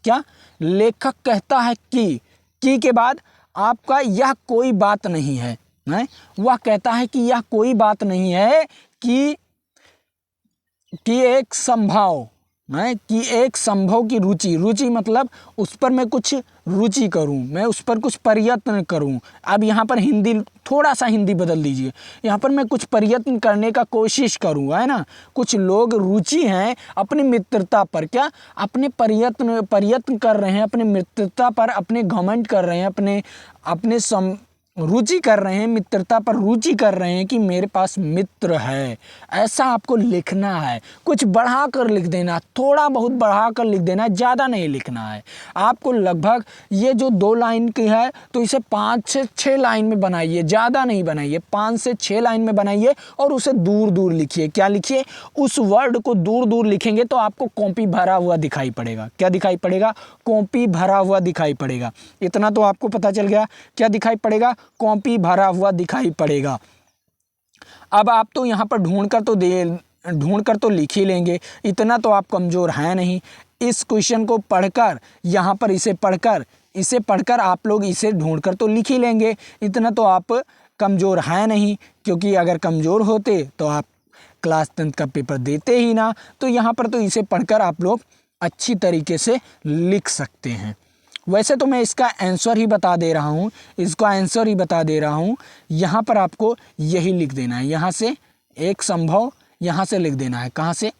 क्या? लेखक कहता है कि के बाद आपका यह कोई बात नहीं है, वह कहता है कि यह कोई बात नहीं है कि एक संभव, कि एक संभव की रुचि मतलब उस पर मैं कुछ रुचि करूं, मैं उस पर कुछ प्रयत्न करूं। अब यहाँ पर हिंदी, थोड़ा सा हिंदी बदल दीजिए, यहाँ पर मैं कुछ प्रयत्न करने का कोशिश करूं, है ना। कुछ लोग रुचि हैं अपनी मित्रता पर, क्या? अपने प्रयत्न कर रहे हैं अपने मित्रता पर, अपने घमंड कर रहे हैं, अपने रुचि कर रहे हैं, मित्रता पर रुचि कर रहे हैं कि मेरे पास मित्र है। ऐसा आपको लिखना है। कुछ बढ़ा कर लिख देना, थोड़ा बहुत बढ़ा कर लिख देना, ज़्यादा नहीं लिखना है आपको। लगभग ये जो 2 लाइन की है तो इसे 5 से 6 लाइन में बनाइए, ज़्यादा नहीं बनाइए, 5 से 6 लाइन में बनाइए और उसे दूर दूर लिखिए। क्या लिखिए? उस वर्ड को दूर दूर लिखेंगे तो आपको कॉपी भरा हुआ दिखाई पड़ेगा। क्या दिखाई पड़ेगा? कॉपी भरा हुआ दिखाई पड़ेगा। इतना तो आपको पता चल गया। क्या दिखाई पड़ेगा? कॉपी भरा हुआ दिखाई पड़ेगा। अब आप तो यहाँ पर ढूंढ कर तो लिख ही लेंगे, इतना तो आप कमज़ोर हैं नहीं। इस क्वेश्चन को पढ़कर, यहाँ पर इसे पढ़कर आप लोग इसे ढूंढ कर तो लिख ही लेंगे, इतना तो आप कमज़ोर हैं नहीं। क्योंकि अगर कमज़ोर होते तो आप क्लास 10 का पेपर देते ही ना। तो यहाँ पर तो इसे पढ़कर आप लोग अच्छी तरीके से लिख सकते हैं। वैसे तो मैं इसका आंसर ही बता दे रहा हूँ, यहाँ पर आपको यही लिख देना है। यहाँ से एक संभव, यहाँ से लिख देना है। कहाँ से?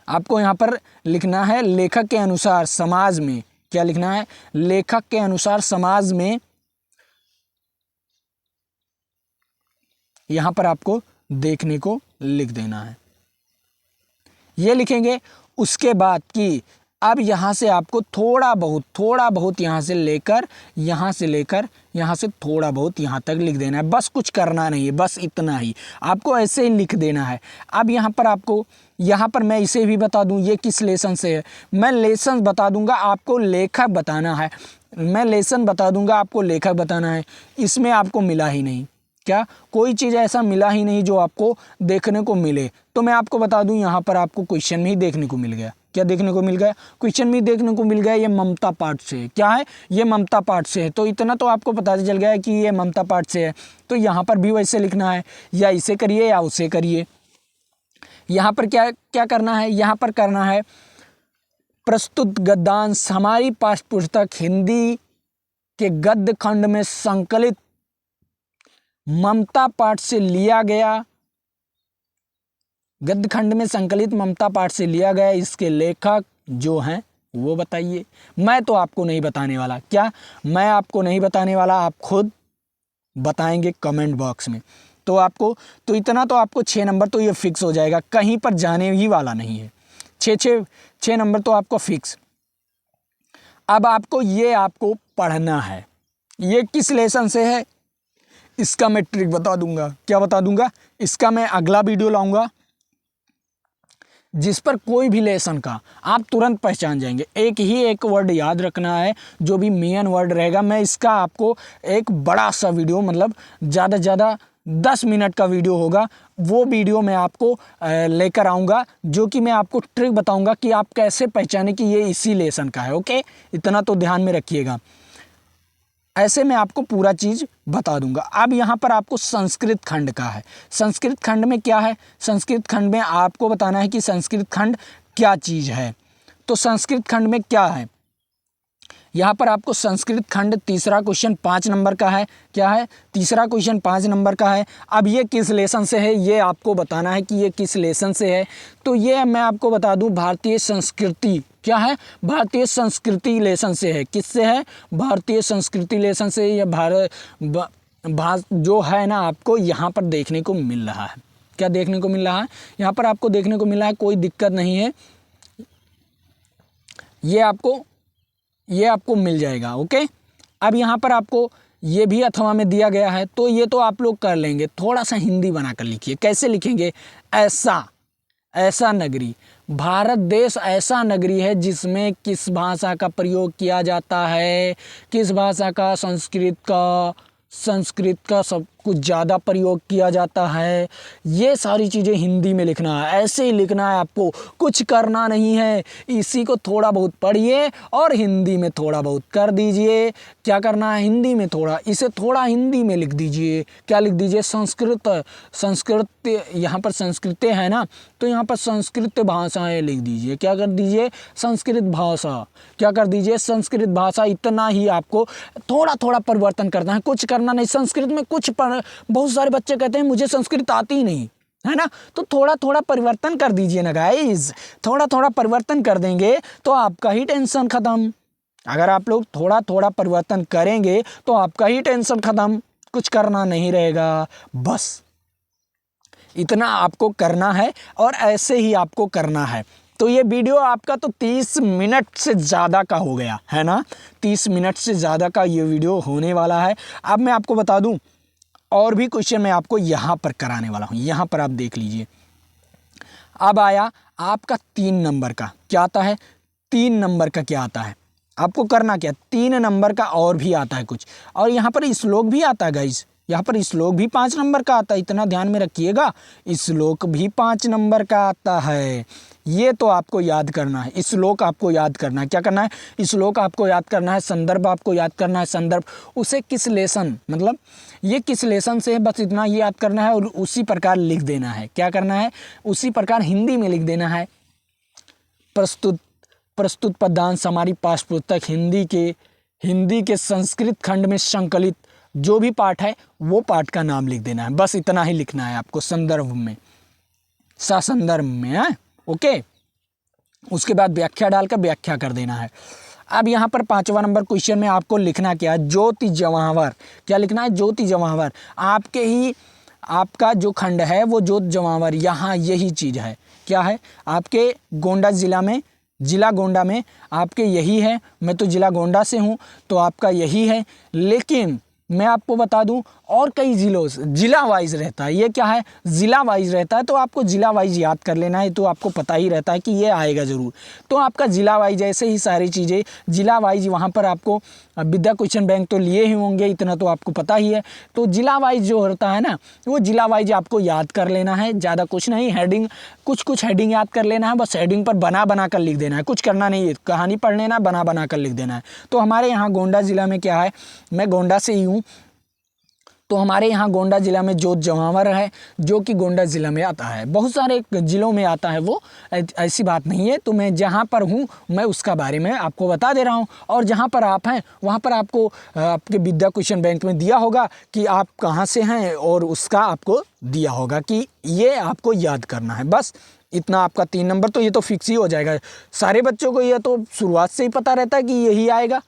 आपको यहाँ पर लिखना है लेखक के अनुसार समाज में। क्या लिखना है? लेखक के अनुसार समाज में। यहाँ पर आपको देखने को लिख देना है। ये लिखेंगे। उसके बाद कि अब यहाँ से आपको थोड़ा बहुत यहाँ से लेकर थोड़ा बहुत यहाँ तक लिख देना है। बस कुछ करना नहीं है, बस इतना ही आपको ऐसे ही लिख देना है। अब यहाँ पर मैं इसे भी बता दूँ ये किस लेसन से है। मैं लेसन बता दूँगा, आपको लेखक बताना है। मैं लेसन बता दूँगा, आपको लेखक बताना है। इसमें आपको मिला ही नहीं, क्या? कोई चीज़ ऐसा मिला ही नहीं जो आपको देखने को मिले। तो मैं आपको बता दूं, यहाँ पर आपको क्वेश्चन में ही देखने को मिल गया। क्या देखने को मिल गया? क्वेश्चन में देखने को मिल गया। ये ममता पाठ से है। क्या है? ये ममता पाठ से है। तो इतना तो आपको पता चल गया है कि ये ममता पाठ से है। तो यहाँ पर भी वैसे लिखना है, या इसे करिए या उसे करिए। यहाँ पर क्या करना है? यहाँ पर करना है प्रस्तुत गद्यांश हमारी पाठ्य पुस्तक हिंदी के गद्य खंड में संकलित ममता पाठ से लिया गया। गद्य खंड में संकलित ममता पाठ से लिया गया। इसके लेखक जो हैं वो बताइए। मैं तो आपको नहीं बताने वाला। क्या? मैं आपको नहीं बताने वाला, आप खुद बताएंगे कमेंट बॉक्स में। तो इतना तो आपको 6 नंबर तो ये फिक्स हो जाएगा, कहीं पर जाने ही वाला नहीं है। 6 नंबर तो आपको फिक्स। अब आपको पढ़ना है। ये किस लेसन से है इसका मैं ट्रिक बता दूंगा। क्या बता दूंगा? इसका मैं अगला वीडियो लाऊंगा जिस पर कोई भी लेसन का आप तुरंत पहचान जाएंगे। एक वर्ड याद रखना है जो भी मेन वर्ड रहेगा। मैं इसका आपको एक बड़ा सा वीडियो, मतलब ज़्यादा से ज़्यादा 10 मिनट का वीडियो होगा, वो वीडियो मैं आपको लेकर आऊँगा, जो कि मैं आपको ट्रिक बताऊँगा कि आप कैसे पहचाने कि ये इसी लेसन का है। ओके, इतना तो ध्यान में रखिएगा। ऐसे मैं आपको पूरा चीज़ बता दूंगा। अब यहाँ पर आपको संस्कृत खंड का है। संस्कृत खंड में क्या है? संस्कृत खंड में आपको बताना है कि संस्कृत खंड क्या चीज़ है। तो संस्कृत खंड में क्या है? यहाँ पर आपको संस्कृत खंड तीसरा क्वेश्चन 5 नंबर का है। क्या है? तीसरा क्वेश्चन 5 नंबर का है। अब ये किस लेसन से है ये आपको बताना है कि ये किस लेसन से है। तो ये मैं आपको बता दूं, भारतीय संस्कृति। क्या है? भारतीय संस्कृति लेसन से है। किससे है? भारतीय संस्कृति लेसन से। ये जो है ना, आपको यहाँ पर देखने को मिल रहा है। क्या देखने को मिल रहा है? यहाँ पर आपको देखने को मिल रहा है, कोई दिक्कत नहीं है, ये आपको मिल जाएगा। ओके, अब यहाँ पर आपको ये भी अथवा में दिया गया है, तो ये तो आप लोग कर लेंगे। थोड़ा सा हिंदी बनाकर लिखिए। कैसे लिखेंगे? ऐसा नगरी, भारत देश ऐसा नगरी है जिसमें किस भाषा का प्रयोग किया जाता है, किस भाषा का, संस्कृत का सब कुछ ज़्यादा प्रयोग किया जाता है। ये सारी चीज़ें हिंदी में लिखना है, ऐसे ही लिखना है आपको, कुछ करना नहीं है। इसी को थोड़ा बहुत पढ़िए और हिंदी में थोड़ा बहुत कर दीजिए। क्या करना है, हिंदी में थोड़ा, इसे थोड़ा हिंदी में लिख दीजिए। क्या लिख दीजिए, संस्कृत, यहाँ पर संस्कृत है ना, तो यहाँ पर संस्कृत भाषाएं लिख दीजिए। क्या कर दीजिए, संस्कृत भाषा, क्या कर दीजिए, संस्कृत भाषा। इतना ही आपको थोड़ा थोड़ा परिवर्तन करना है, कुछ करना नहीं। संस्कृत में बहुत सारे बच्चे कहते हैं मुझे संस्कृत आती ही नहीं है ना, तो थोड़ा थोड़ा परिवर्तन कर दीजिए ना गाइस। थोड़ा थोड़ा परिवर्तन कर देंगे तो आपका ही टेंशन खत्म। अगर आप लोग थोड़ा थोड़ा परिवर्तन करेंगे तो आपका ही टेंशन खत्म, कुछ करना नहीं रहेगा। बस इतना आपको करना है और ऐसे ही आपको करना है। तो ये वीडियो आपका तो 30 मिनट से ज़्यादा का हो गया है ना, 30 मिनट से ज़्यादा का ये वीडियो होने वाला है। अब मैं आपको बता दूं, और भी क्वेश्चन मैं आपको यहाँ पर कराने वाला हूँ। यहाँ पर आप देख लीजिए, अब आया आपका 3 नंबर का। क्या आता है, 3 नंबर का क्या आता है, आपको करना क्या, 3 नंबर का और भी आता है कुछ। और यहाँ पर श्लोक भी आता है गाइस, यहाँ पर श्लोक भी 5 नंबर का आता है, इतना ध्यान में रखिएगा। श्लोक भी 5 नंबर का आता है। ये तो आपको याद करना है, श्लोक आपको याद करना है। क्या करना है, श्लोक आपको याद करना है, संदर्भ आपको याद करना है। संदर्भ उसे किस लेसन, मतलब ये किस लेसन से है, बस इतना ही याद करना है और उसी प्रकार लिख देना है। क्या करना है, उसी प्रकार हिंदी में लिख देना है। प्रस्तुत पद्यांश हमारी पाठ्य पुस्तक हिंदी के संस्कृत खंड में संकलित जो भी पाठ है वो पाठ का नाम लिख देना है। बस इतना ही लिखना है आपको संदर्भ में, ससंदर्भ में है। ओके, उसके बाद व्याख्या डालकर व्याख्या कर देना है। अब यहाँ पर 5वां नंबर क्वेश्चन में आपको लिखना क्या है, ज्योति जवाहर। क्या लिखना है, ज्योति जवाहर। आपका जो खंड है वो ज्योति जवाहर, यहाँ यही चीज़ है। क्या है, आपके गोंडा जिला गोंडा में आपके यही है। मैं तो जिला गोंडा से हूँ तो आपका यही है, लेकिन मैं आपको बता दूं और कई जिलों से जिला वाइज रहता है। ये क्या है, जिला वाइज रहता है, तो आपको जिला वाइज याद कर लेना है। तो आपको पता ही रहता है कि ये आएगा ज़रूर, तो आपका जिला वाइज ऐसे ही सारी चीज़ें जिला वाइज। वहाँ पर आपको विद्या क्वेश्चन बैंक तो लिए ही होंगे, इतना तो आपको पता ही है। तो जिला वाइज जो होता है ना, वो जिला वाइज आपको याद कर लेना है, ज़्यादा कुछ नहीं। हेडिंग कुछ हेडिंग याद कर लेना है, बस हेडिंग पर बना कर लिख देना है, कुछ करना नहीं है। कहानी पढ़ लेना, बना कर लिख देना है। तो हमारे यहाँ गोंडा ज़िला में क्या है, मैं गोंडा से ही हूँ, तो हमारे यहाँ गोंडा ज़िला में ज्योति जवाहर है, जो कि गोंडा ज़िला में आता है। बहुत सारे ज़िलों में आता है वो, ऐसी बात नहीं है। तो मैं जहाँ पर हूँ मैं उसका बारे में आपको बता दे रहा हूँ, और जहाँ पर आप हैं वहाँ पर आपको आपके विद्या क्वेश्चन बैंक में दिया होगा कि आप कहाँ से हैं, और उसका आपको दिया होगा कि ये आपको याद करना है। बस इतना आपका 3 नंबर तो ये तो फिक्स ही हो जाएगा। सारे बच्चों को ये तो शुरुआत से ही पता रहता है कि यही आएगा,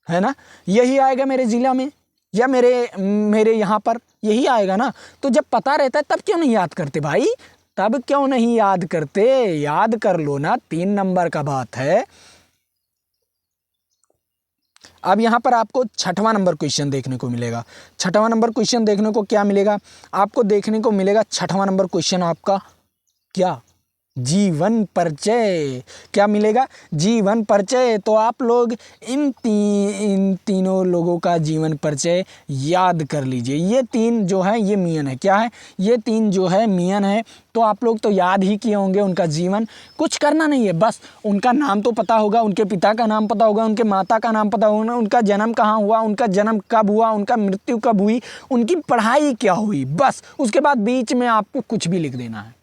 है ना, यही आएगा मेरे ज़िला में या मेरे यहाँ पर यही आएगा ना। तो जब पता रहता है तब क्यों नहीं याद करते भाई, तब क्यों नहीं याद करते, याद कर लो ना, 3 नंबर का बात है। अब यहाँ पर आपको 6वां नंबर क्वेश्चन देखने को मिलेगा। 6वां नंबर क्वेश्चन देखने को क्या मिलेगा, आपको देखने को मिलेगा 6वां नंबर क्वेश्चन आपका क्या, जीवन परिचय। क्या मिलेगा, जीवन परिचय। तो आप लोग इन तीनों लोगों का जीवन परिचय याद कर लीजिए। ये 3 जो है ये मियन है। क्या है, ये 3 जो है मियन है। तो आप लोग तो याद ही किए होंगे उनका जीवन, कुछ करना नहीं है, बस उनका नाम तो पता होगा, उनके पिता का नाम पता होगा, उनके माता का नाम पता होगा, उनका जन्म कहाँ हुआ, उनका जन्म कब हुआ, उनका मृत्यु कब हुई, उनकी पढ़ाई क्या हुई, बस। उसके बाद बीच में आपको कुछ भी लिख देना है।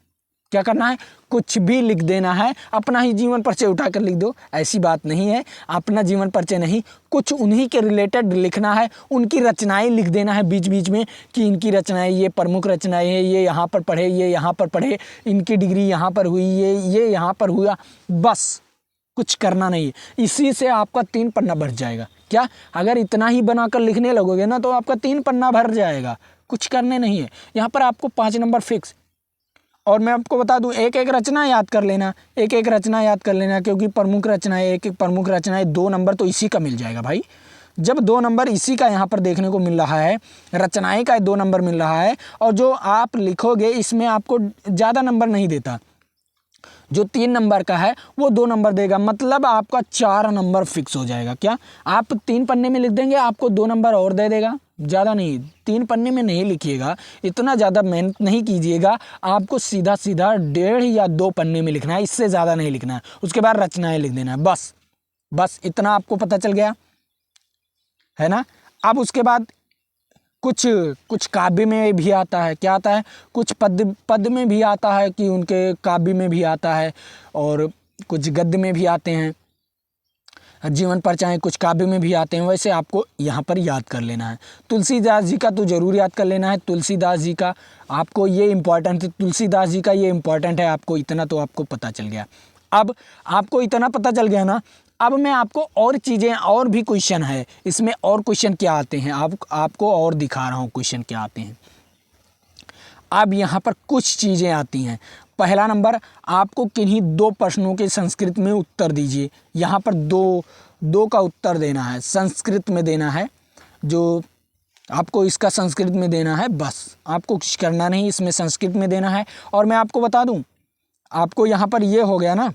क्या करना है, कुछ भी लिख देना है। अपना ही जीवन परिचय उठाकर लिख दो, ऐसी बात नहीं है। अपना जीवन परिचय नहीं, कुछ उन्हीं के रिलेटेड लिखना है। उनकी रचनाएं लिख देना है बीच बीच में कि इनकी रचनाएं, ये प्रमुख रचनाएं हैं, ये यहाँ पर पढ़े, ये यहाँ पर पढ़े, इनकी डिग्री यहाँ पर हुई, ये यहाँ पर हुआ। बस कुछ करना नहीं है। इसी से आपका 3 पन्ना भर जाएगा। क्या, अगर इतना ही बनाकर लिखने लगोगे ना तो आपका 3 पन्ना भर जाएगा। कुछ करने नहीं है। यहाँ पर आपको 5 नंबर फिक्स। और मैं आपको बता दूं, एक रचना याद कर लेना, एक रचना याद कर लेना, क्योंकि प्रमुख रचनाएं, एक प्रमुख रचनाएं 2 नंबर तो इसी का मिल जाएगा भाई। जब 2 नंबर इसी का यहाँ पर देखने को मिल रहा है, रचनाएं का 2 नंबर मिल रहा है, और जो आप लिखोगे इसमें आपको ज़्यादा नंबर नहीं देता। जो 3 नंबर का है वो 2 नंबर देगा, मतलब आपका 4 नंबर फिक्स हो जाएगा। क्या आप 3 पन्ने में लिख देंगे, आपको 2 नंबर और दे देगा, ज़्यादा नहीं। 3 पन्ने में नहीं लिखिएगा, इतना ज़्यादा मेहनत नहीं कीजिएगा, आपको सीधा सीधा 1.5 या 2 पन्ने में लिखना है, इससे ज़्यादा नहीं लिखना है। उसके बाद रचनाएं लिख देना है, बस इतना आपको पता चल गया है ना। अब उसके बाद कुछ काव्य में भी आता है, क्या आता है, कुछ पद में भी आता है कि उनके काव्य में भी आता है, और कुछ गद्य में भी आते हैं, जीवन पर चाहे कुछ काव्य में भी आते हैं। वैसे आपको यहाँ पर याद कर लेना है। तुलसीदास जी का तो ज़रूर याद कर लेना है, तुलसीदास जी का आपको ये इम्पॉर्टेंट है, तुलसीदास जी का ये इम्पॉर्टेंट है आपको, इतना तो आपको पता चल गया। अब आपको इतना पता चल गया ना, अब मैं आपको और चीज़ें, और भी क्वेश्चन है इसमें, और क्वेश्चन क्या आते हैं आपको और दिखा रहा हूँ क्वेश्चन क्या आते हैं। अब यहाँ पर कुछ चीज़ें आती हैं। पहला नंबर, आपको किन्हीं 2 प्रश्नों के संस्कृत में उत्तर दीजिए। यहाँ पर दो का उत्तर देना है, संस्कृत में देना है, जो आपको इसका संस्कृत में देना है, बस आपको कुछ करना नहीं, इसमें संस्कृत में देना है। और मैं आपको बता दूं, आपको यहाँ पर ये हो गया ना,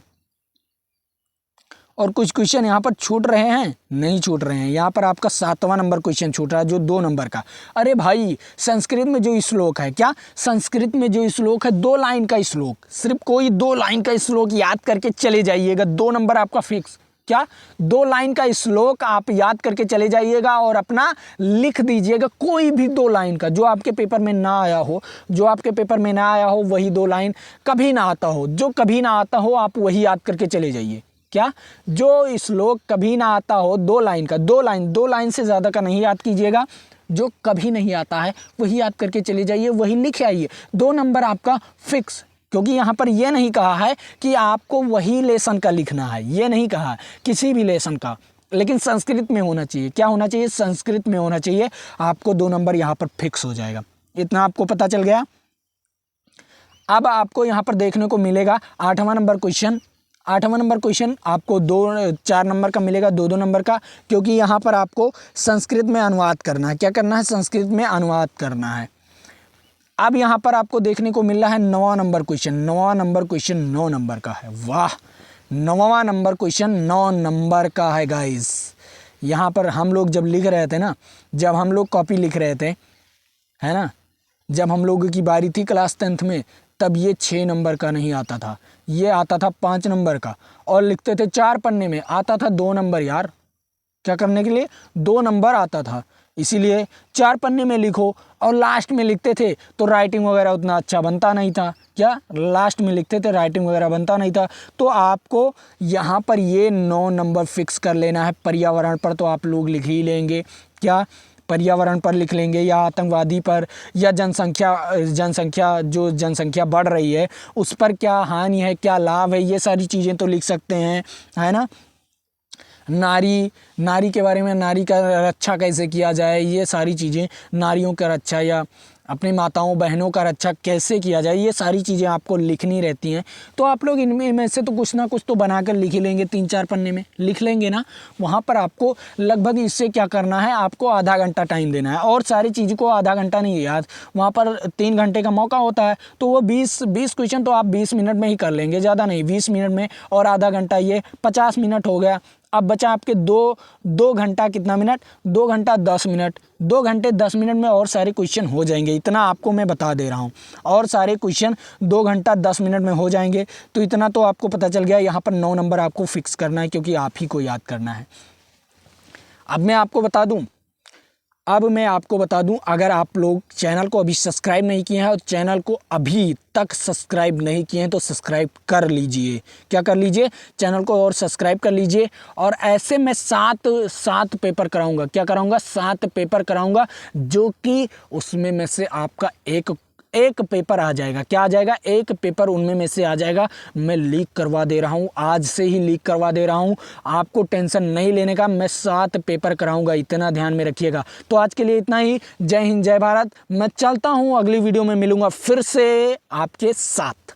और कुछ क्वेश्चन यहाँ पर छूट रहे हैं, नहीं छूट रहे हैं। यहाँ पर आपका 7वां नंबर क्वेश्चन छूट रहा है, जो 2 नंबर का। अरे भाई, संस्कृत में जो श्लोक है, क्या संस्कृत में जो श्लोक है 2 लाइन का श्लोक, सिर्फ कोई 2 लाइन का श्लोक याद करके चले जाइएगा, 2 नंबर आपका फिक्स। क्या 2 लाइन का श्लोक आप याद करके चले जाइएगा और अपना लिख दीजिएगा, कोई भी 2 लाइन का, जो आपके पेपर में ना आया हो, जो आपके पेपर में ना आया हो वही 2 लाइन, कभी ना आता हो, जो कभी ना आता हो आप वही याद करके चले जाइए। क्या जो श्लोक कभी ना आता हो, 2 लाइन का, 2 लाइन से ज़्यादा का नहीं याद कीजिएगा, जो कभी नहीं आता है वही याद करके चले जाइए, वही लिख आइए, 2 नंबर आपका फिक्स। क्योंकि यहाँ पर यह नहीं कहा है कि आपको वही लेसन का लिखना है, ये नहीं कहा किसी भी लेसन का, लेकिन संस्कृत में होना चाहिए। क्या होना चाहिए, संस्कृत में होना चाहिए, आपको 2 नंबर यहाँ पर फिक्स हो जाएगा। इतना आपको पता चल गया। अब आपको यहाँ पर देखने को मिलेगा 8वां नंबर क्वेश्चन। 8वां नंबर क्वेश्चन आपको 4 नंबर का मिलेगा, 2 नंबर का, क्योंकि यहाँ पर आपको संस्कृत में अनुवाद करना है। क्या करना है, संस्कृत में अनुवाद करना है। अब यहाँ पर आपको देखने को मिल रहा है 9वां नंबर क्वेश्चन। 9वां नंबर क्वेश्चन 9 नंबर का है, वाह, 9वां नंबर क्वेश्चन 9 नंबर का है गाइस। यहाँ पर हम लोग जब लिख रहे थे ना, जब हम लोग कॉपी लिख रहे थे, है ना, जब हम लोगों की बारी थी क्लास 10th में, तब ये 6 नंबर का नहीं आता था, ये आता था 5 नंबर का, और लिखते थे 4 पन्ने में, आता था 2 नंबर यार। क्या करने के लिए, 2 नंबर आता था, इसीलिए 4 पन्ने में लिखो। और लास्ट में लिखते थे तो राइटिंग वगैरह उतना अच्छा बनता नहीं था। क्या लास्ट में लिखते थे, राइटिंग वगैरह बनता नहीं था। तो आपको यहाँ पर ये 9 नंबर फिक्स कर लेना है। पर्यावरण पर तो आप लोग लिख ही लेंगे, क्या पर्यावरण पर लिख लेंगे, या आतंकवादी पर, या जनसंख्या बढ़ रही है उस पर क्या हानि है, क्या लाभ है, ये सारी चीज़ें तो लिख सकते हैं, है ना। नारी के बारे में, नारी का रक्षा कैसे किया जाए, ये सारी चीज़ें, नारियों का रक्षा या अपनी माताओं बहनों का रक्षा कैसे किया जाए, ये सारी चीज़ें आपको लिखनी रहती हैं। तो आप लोग इनमें से तो कुछ ना कुछ तो बनाकर लिख ही लेंगे, 3-4 पन्ने में लिख लेंगे ना। वहाँ पर आपको लगभग इससे क्या करना है, आपको आधा घंटा टाइम देना है, और सारी चीज़ों को आधा घंटा नहीं है याद, वहाँ पर 3 घंटे का मौका होता है। तो वो 20 क्वेश्चन तो आप 20 मिनट में ही कर लेंगे, ज़्यादा नहीं, 20 मिनट में, और आधा घंटा ये 50 मिनट हो गया। अब बचा आपके 2 घंटा कितना मिनट, 2 घंटा 10 मिनट, 2 घंटे 10 मिनट में और सारे क्वेश्चन हो जाएंगे। इतना आपको मैं बता दे रहा हूँ, और सारे क्वेश्चन 2 घंटा 10 मिनट में हो जाएंगे। तो इतना तो आपको पता चल गया। यहाँ पर 9 नंबर आपको फिक्स करना है, क्योंकि आप ही को याद करना है। अब मैं आपको बता दूं, अगर आप लोग चैनल को अभी सब्सक्राइब नहीं किए हैं, और चैनल को अभी तक सब्सक्राइब नहीं किए हैं, तो सब्सक्राइब कर लीजिए। क्या कर लीजिए, चैनल को और सब्सक्राइब कर लीजिए। और ऐसे मैं 7 पेपर कराऊंगा। क्या कराऊंगा, 7 पेपर कराऊंगा, जो कि उसमें में से आपका एक पेपर आ जाएगा। क्या आ जाएगा, एक पेपर उनमें में से आ जाएगा। मैं लीक करवा दे रहा हूँ, आज से ही लीक करवा दे रहा हूँ, आपको टेंशन नहीं लेने का। मैं 7 पेपर कराऊंगा, इतना ध्यान में रखिएगा। तो आज के लिए इतना ही। जय हिंद, जय भारत। मैं चलता हूँ, अगली वीडियो में मिलूंगा फिर से आपके साथ।